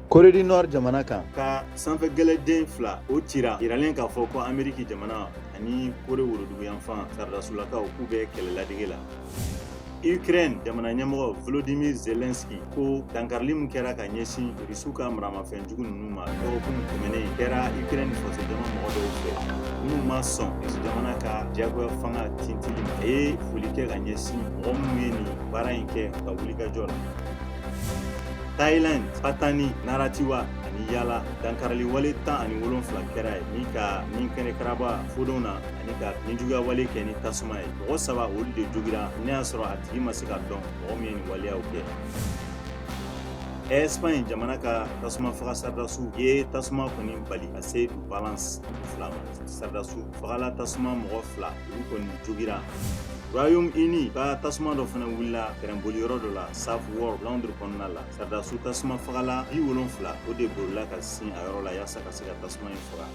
Corée du Nord jamana kan ka sanfɛ gɛlɛden fila o cira yiralen k'a fɔ ko Ameriki jamana ani Kore worodugu yanfan saridasulakaw k'u bɛ kɛlɛladege la. Ukraine jamana ɲɛmɔgɔ Volodymyr Zelensky ko dankarili min kɛra ka ɲɛsin Rusiw ka maramafɛn jugu ninnu ma dɔgɔkun tɛmɛnen kɛra Ukraine fasojama mɔgɔ dɔw fɛ minnu ma sɔn Rusi jamana ka diyagoya fanga tintili ma. A ye foli kɛ ka ɲɛsin mɔgɔ minnu ye nin baara in kɛ ka wulikajɔ la. Thailand, Patani, Naratiwa ani Yala dankarili wale 17 kɛra ye ni kɛnɛ karaba fodon na ani ka ninjuguya wale kɛ ni tasuma ye. Mɔgɔ 3 olu de jogira ne y'a sɔrɔ a tigi ma se ka dɔn mɔgɔ min ye nin waleyaw kɛ. Espagne jamana ka tasuma faga sardasiw ye tasuma kɔni bali ka se du balance 2 ma. Sardasu fagala tasuma mɔgɔ 2 olu kɔni jogira. Royaume-Uni ka tasuma dɔ fana wulila kɛrɛnboliyɔrɔ dɔ la Southwark Londres kɔnɔna la. Sardasu tasuma fagala 70 o de bolila ka sin a yɔrɔ la yaasa ka se ka tasuma in faga.